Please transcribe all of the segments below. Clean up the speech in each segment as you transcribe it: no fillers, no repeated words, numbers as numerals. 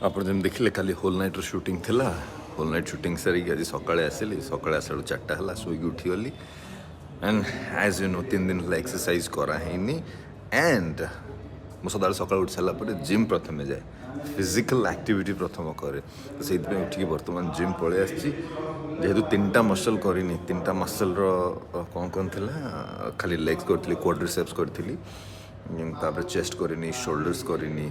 ଆପଣ ଯେମିତି ଦେଖିଲେ କାଲି ହୋଲ୍ ନାଇଟ୍ର ସୁଟିଂ ଥିଲା। ହୋଲ୍ ନାଇଟ୍ ସୁଟିଂ ସାରିକି ଆଜି ସକାଳେ ଆସିଲି। ସକାଳେ ଆସିଲା ବେଳକୁ 4ଟା ହେଲା, ଶୋଇକି ଉଠିଗଲି। ଆଣ୍ଡ ଆଜ୍ ୟୁ ନୋ 3 ଦିନ ହେଲା ଏକ୍ସରସାଇଜ୍ କରାହେଇନି। ଆଣ୍ଡ ମୁଁ ସଦାବେଳେ ସକାଳୁ ଉଠି ସାରିଲା ପରେ ଜିମ୍ ପ୍ରଥମେ ଯାଏ, ଫିଜିକାଲ୍ ଆକ୍ଟିଭିଟି ପ୍ରଥମ କରେ। ତ ସେଇଥିପାଇଁ ଉଠିକି ବର୍ତ୍ତମାନ ଜିମ୍ ପଳେଇ ଆସିଛି। ଯେହେତୁ 3ଟା ମସଲ୍ କରିନି, 3ଟା ମସଲ୍ର କ'ଣ ଥିଲା, ଖାଲି ଲେଗ୍ସ କରିଥିଲି, କ୍ୱାଡ୍ରିସେପ୍ସ କରିଥିଲି, ତାପରେ ଚେଷ୍ଟ କରିନି, ସୋଲ୍ଡର୍ସ କରିନି,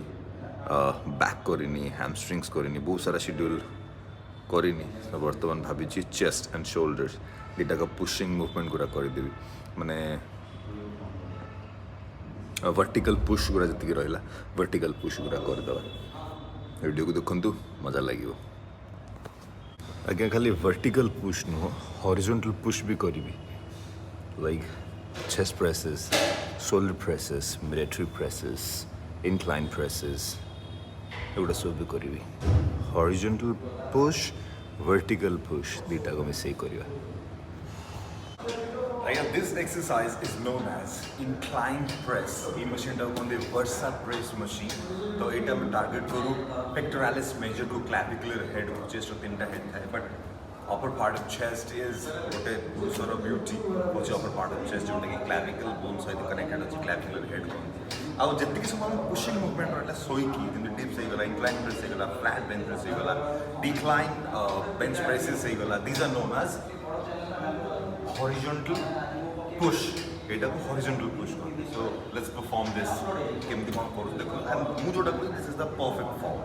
ବ୍ୟାକ୍ କରିନି, ହ୍ୟାମଷ୍ଟ୍ରିଙ୍ଗସ୍ କରିନି, ବହୁତ ସାରା ସିଡ୍ୟୁଲ୍ କରିନି। ତ ବର୍ତ୍ତମାନ ଭାବିଛି ଚେଷ୍ଟ ଆଣ୍ଡ ସୋଲ୍ଡର୍ସ ଦୁଇଟାକ ପୁଶିଂ ମୁଭମେଣ୍ଟ ଗୁଡ଼ା କରିଦେବି। ମାନେ ଭର୍ଟିକାଲ୍ ପୁଶ୍ ଗୁଡ଼ା ଯେତିକି ରହିଲା, ଭର୍ଟିକାଲ୍ ପୁଶ୍ ଗୁଡ଼ା କରିଦେବା। ଭିଡ଼ିଓକୁ ଦେଖନ୍ତୁ, ମଜା ଲାଗିବ। ଆଜ୍ଞା ଖାଲି ଭର୍ଟିକାଲ୍ ପୁଶ୍ ନୁହଁ, ହରିଜୋଣ୍ଟାଲ୍ ପୁଶ୍ ବି କରିବି। Like chest presses, shoulder presses, military presses, incline presses, ଏଗୁଡ଼ା ସବୁ ବି କରିବି। ହରିଜୋଣ୍ଟାଲ୍ ପୁଶ୍, ଭର୍ଟିକାଲ୍ ପୁଶ୍ ଦୁଇଟାକୁ ମିଶେଇ କରିବା। Again, this exercise is known as inclined press. ये machine टाको कहते हैं वर्सा press machine. तो ये टाइम टारगेट करूँ pectoralis major को clavicular head को chest और 3टा head था, but upper part of chest is ଗୋଟେ sort of beauty होची upper part of chest जोटा कि clavicle bone सहित connected होची clavicular head को। अब जितनी समय हम pushing movement रहता सोई की, जितने dips है गला, incline press है गला, flat bench press है गला, decline bench presses है गला. These are known as horizontal push. এটা को horizontal push कहते हैं. So let's perform this. केमती कौन करो देखो. And मुझे जोड़ा कोई this is the perfect form.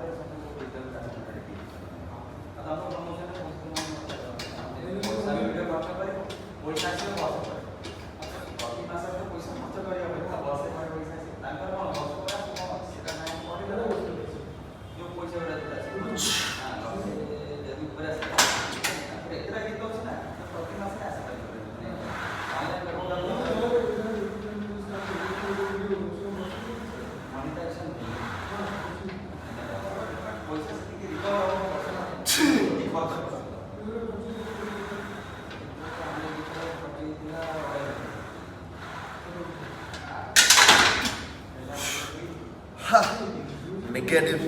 Negative,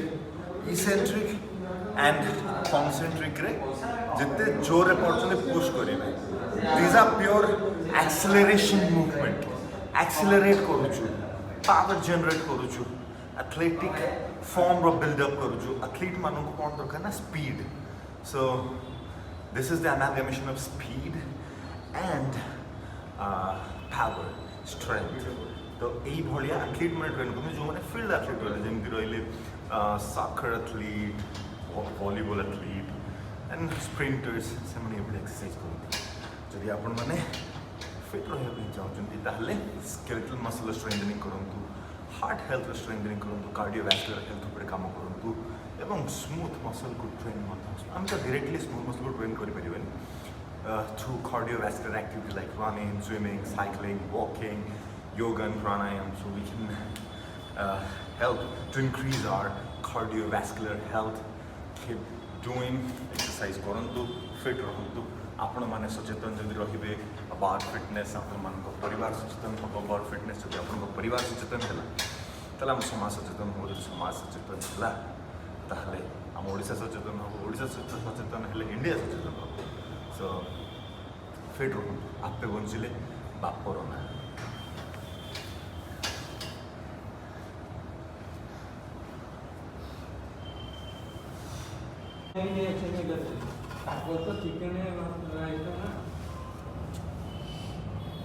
eccentric and concentric रे जितने जोर रे पड़ते push करेंगे. These are pure acceleration movement. Accelerate करूँचु, power generate करूँचु, athletic form row build up करूँचु. Athlete मानों को कौन दरकार ना speed. So this is the amalgamation of speed and power, strength. तो यही भलिया एथलीट मैंने ट्रेन करते जो मैंने फील्ड एथलीट रहे जमी रही soccer athlete, volleyball athlete and sprinters से मैंने ये एक्सरसाइज करते जब आपण मैंने फिट रहा चाहते स्केलेटल मसल स्ट्रेंथनिंग करूँ, हार्ट हेल्थ स्ट्रेंथनिंग करूँ, कार्डियोवैस्कुलर हेल्थ उपरे काम करूँ एवं स्मूथ मसल को ट्रेन आम तो डायरेक्टली स्मूथ मसल को ट्रेन करें through cardiovascular activity like running, swimming, cycling, walking, yoga and pranayam, so we can help to increase our cardiovascular health. Keep doing exercise करूँ, fit रहूँ. आपण माने सचेतन जदि रहिबे about fitness, आपण मान को परिवार सचेतन हो about fitness, जदि आपण को परिवार सचेतन हैला तला हम समाज सचेतन हो, जदि समाज सचेतन हैला ताहले हम ओडिसा सचेतन हो, ओडिसा सचेतन हैले इंडिया सचेतन हो. So fit रहूँ, आपे बंचिले बाप रो ना. तो चिकन आइटम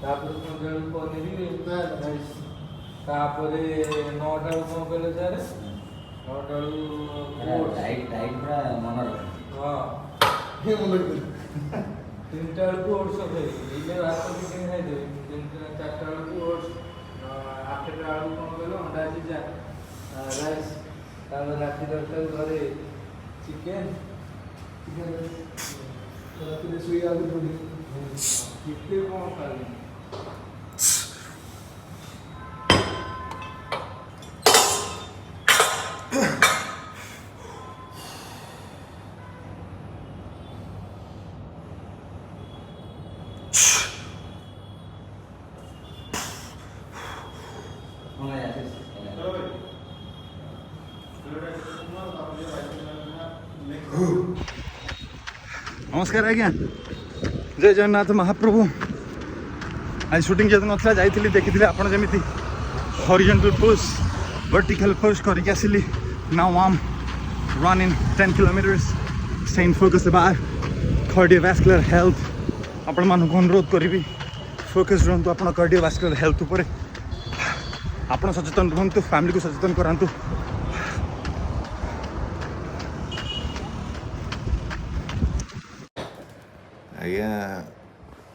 तापर पनीर राइस तापर 9टा कौन कहले सर 9टा डाइट पूरा मन हाँ ये मन 3टा को ओट्स खाई भात चिकेन खाई 4टा को ओट्स 8टा कौन कहले अंडा सिझा राइस तापर राति 10टा घरे चिकेन राति सुई आलू पूरी कितने कौन खाली नमस्कार आज्ञा जय जगन्नाथ महाप्रभु आज शूटिंग जो नथला जाइली देखी आपड़ जमी हॉरिजॉन्टल पुश वर्टिकल पुश करके easily now I am running 10 kilometres staying focused about cardiovascular health आपण मानक अनुरोध करी फोकस रुहतु आप कार्डियोवास्कुलर हेल्थ उपर आपण सचेतन रुहतु फैमिली को सचेतन करातु आज्ञा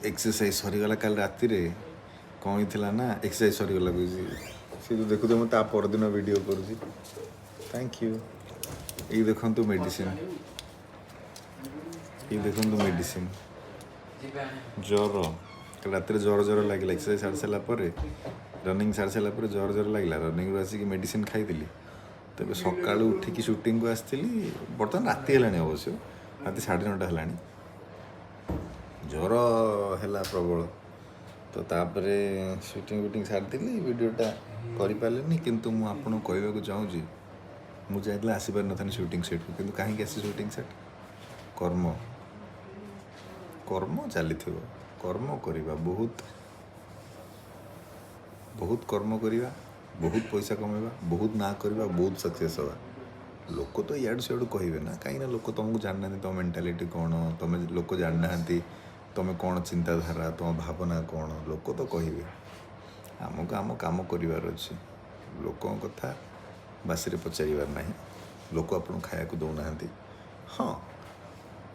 एक्सरसाइज सरीगला काल राति रे कौन थी ना एक्सरसाइज सरीगला सी तो देखु मुझे परदिन वीडियो करुँची थैंक यू ये देखु मेडिसिन ये देखु मेडिसिन ज्वर कल रात ज्वर ज्वर लगे एक्सरसाइज सारी सारापर रनिंग सारी सारापर ज्वर ज्वर लगे रनिंग आसिक मेडिसिन खाई तेज सका उठिकी शूटिंग को आसती बर्तमान राति है अवश्य राति 9:30 है ज्वर है प्रबल तो तापर शूटिंग वुटिंग सारी वीडियोटा करें किंतु मुझे कहवाक चाहूँगी मुझे आसपार न शूटिंग सेट को किंतु कहीं आसी शूटिंग सेट कर्म कर्म चली कर्म करवा बहुत बहुत कर्म करवा बहुत पैसा कमेवा बहुत ना करवा बहुत सक्सेस हवा लोक तो इाड़ू सियाड़ू कहे ना कहीं लोक तुमको जानना तुम मेंटालिटी कौन तुम लोक जानना तुम कौन चिंताधारा तुम भावना कौन लोक तो कहे आमको आम कम कर लोक कथा बासी पचार ना लोक आप खाया को दौना हाँ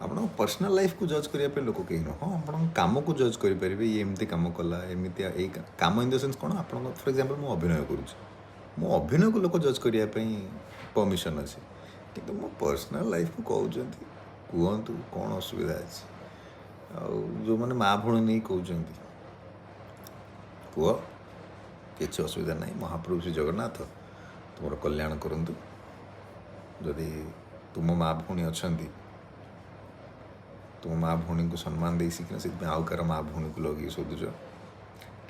आप पर्सनल लाइफ को जज करने लोक कहीं नुह हाँ आप कम को जज करेंगे ये एमती कम कला एमती कम इन द सेन्स कौन आप फॉर एग्जांपल मु अभिनय करुँ अभिनय को लोक जज करने परमिशन अच्छे कि मो पर्सनल लाइफ को कहते कहतु कौन असुविधा अच्छे जो मैंने माँ भूणी नहीं कहते कह किसी असुविधा नहीं महाप्रभु श्री जगन्नाथ तुम कल्याण करूँ जदि तुम माँ भूणी अच्छा तुम माँ भूणी को सम्मान दे सीखना से आउ कार माँ भूणी को लगे शोधुच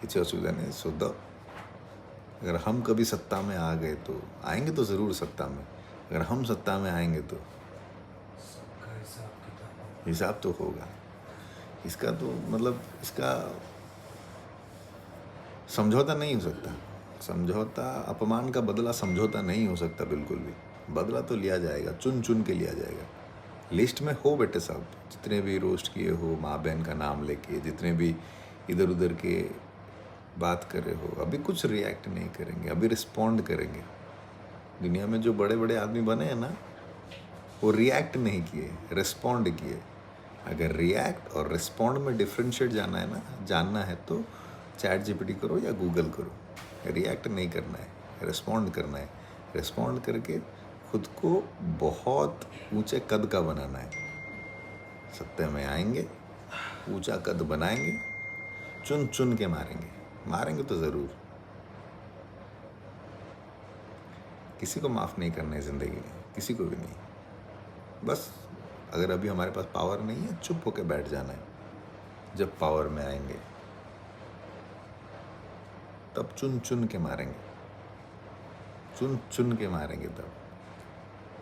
किसी असुविधा नहीं शोध अगर हम कभी सत्ता में आ गए तो आएंगे तो ज़रूर सत्ता में अगर हम सत्ता में आएंगे तो हिसाब तो होगा इसका तो मतलब इसका समझौता नहीं हो सकता समझौता अपमान का बदला समझौता नहीं हो सकता बिल्कुल भी बदला तो लिया जाएगा चुन चुन के लिया जाएगा लिस्ट में हो बेटे साहब जितने भी रोस्ट किए हो माँ बहन का नाम लेके जितने भी इधर उधर के बात कर रहे हो अभी कुछ रिएक्ट नहीं करेंगे अभी रिस्पॉन्ड करेंगे दुनिया में जो बड़े बड़े आदमी बने हैं ना वो रिएक्ट नहीं किए रिस्पॉन्ड किए अगर रिएक्ट और रिस्पॉन्ड में डिफ्रेंशिएट जानना है तो चैट जीपीटी करो या गूगल करो रिएक्ट नहीं करना है रिस्पॉन्ड करना है रिस्पॉन्ड करके खुद को बहुत ऊंचे कद का बनाना है सत्य में आएंगे ऊंचा कद बनाएंगे चुन चुन के मारेंगे तो ज़रूर किसी को माफ़ नहीं करना है ज़िंदगी में किसी को भी नहीं बस अगर अभी हमारे पास पावर नहीं है चुप होकर बैठ जाना है जब पावर में आएंगे तब चुन चुन के मारेंगे तब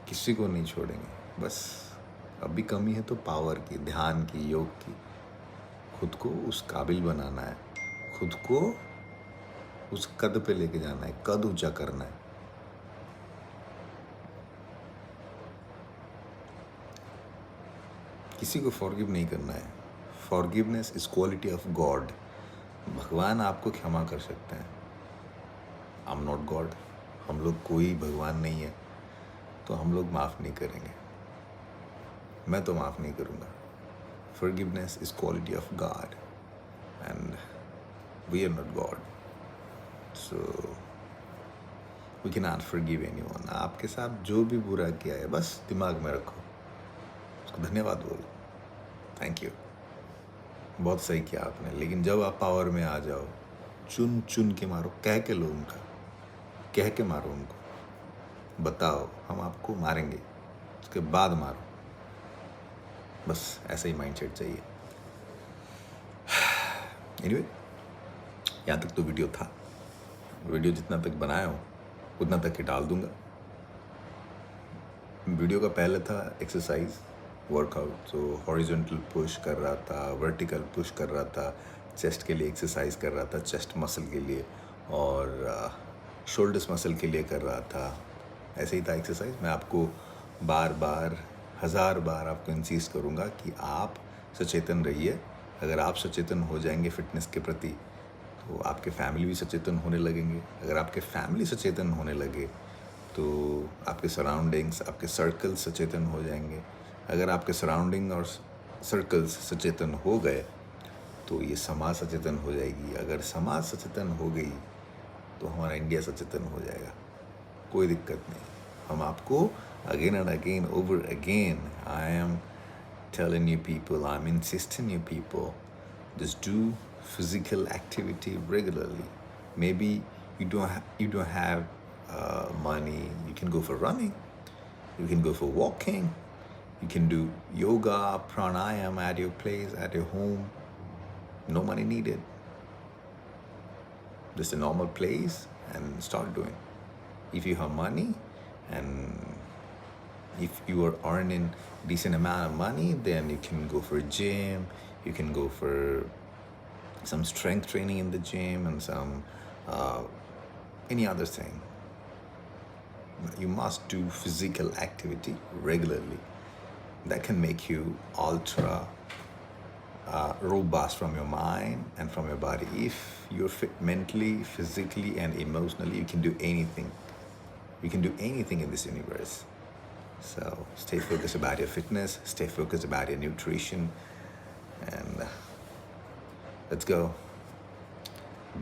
किसी को नहीं छोड़ेंगे बस अभी कमी है तो पावर की ध्यान की योग की खुद को उस काबिल बनाना है खुद को उस कद पे लेके जाना है कद ऊंचा करना है किसी को फॉरगिव नहीं करना है forgiveness is quality of God भगवान आपको क्षमा कर सकते हैं आई एम नॉट गॉड हम लोग कोई भगवान नहीं है तो हम लोग माफ़ नहीं करेंगे मैं तो माफ़ नहीं करूँगा forgiveness is quality of God and we are not God so we can not forgive anyone आपके साथ जो भी बुरा किया है बस दिमाग में रखो उसको धन्यवाद बोलो थैंक यू बहुत सही किया आपने लेकिन जब आप पावर में आ जाओ चुन चुन के मारो कह के लो उनका कह के मारो उनको बताओ हम आपको मारेंगे उसके बाद मारो बस ऐसा ही माइंडसेट चाहिए एनीवे यहाँ तक तो वीडियो था वीडियो जितना तक बनाया हूँ उतना तक ही डाल दूंगा वीडियो का पहले था एक्सरसाइज वर्कआउट, तो हॉरिजॉन्टल पुश कर रहा था, वर्टिकल पुश कर रहा था, चेस्ट के लिए एक्सरसाइज कर रहा था, चेस्ट मसल के लिए, और शोल्डर्स मसल के लिए कर रहा था। ऐसे ही था एक्सरसाइज। मैं आपको बार बार 1000 बार आपको इंसिस्ट करूँगा कि आप सचेतन रहिए। अगर आप सचेतन हो जाएंगे फिटनेस के प्रति तो आपके फैमिली भी सचेतन होने लगेंगे। अगर आपके फैमिली सचेतन होने लगे तो आपके सराउंडिंग्स, आपके सर्कल्स सचेतन हो जाएंगे। अगर आपके सराउंडिंग और सर्कल्स सचेतन हो गए तो ये समाज सचेतन हो जाएगी। अगर समाज सचेतन हो गई तो हमारा इंडिया सचेतन हो जाएगा। कोई दिक्कत नहीं। हम आपको again and again over again I am telling you people, I'm insisting you people, just do physical activity regularly. Maybe you don't have money. You can go for running. You can go for walking. You can do yoga, pranayama at your place, at your home. No money needed. Just a normal place and start doing. If you have money and if you are earning decent amount of money, then you can go for a gym, you can go for some strength training in the gym and some any other thing. You must do physical activity regularly. That can make you ultra robust from your mind and from your body. If you're fit mentally, physically and emotionally, you can do anything. You can do anything in this universe. So stay focused about your fitness, stay focused about your nutrition, and let's go.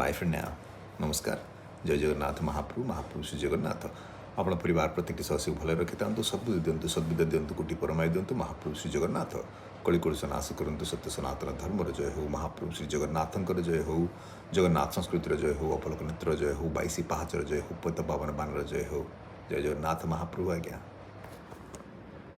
Bye for now. Namaskar. जय जगन्नाथ महाप्रभु महाप्रभु श्री जगन्नाथ आपण परिवार प्रत्येक सदस्य भले रखि था सद्बुद्धि दिंतु सद्विद्या दिंतु कोटि परमाय दिंतु महाप्रभु श्री जगन्नाथ कलिकुल नाश करंतु सत्य सनातन धर्मर जय हो। महाप्रभु श्री जगन्नाथंकर जय हो। जगन्नाथ संस्कृतिर जय हो। अपलक नेत्र जय हो। 22 पाहाचर जय हो। पत पावन बानर जय हो। जय जगन्नाथ महाप्रभु आज्ञा।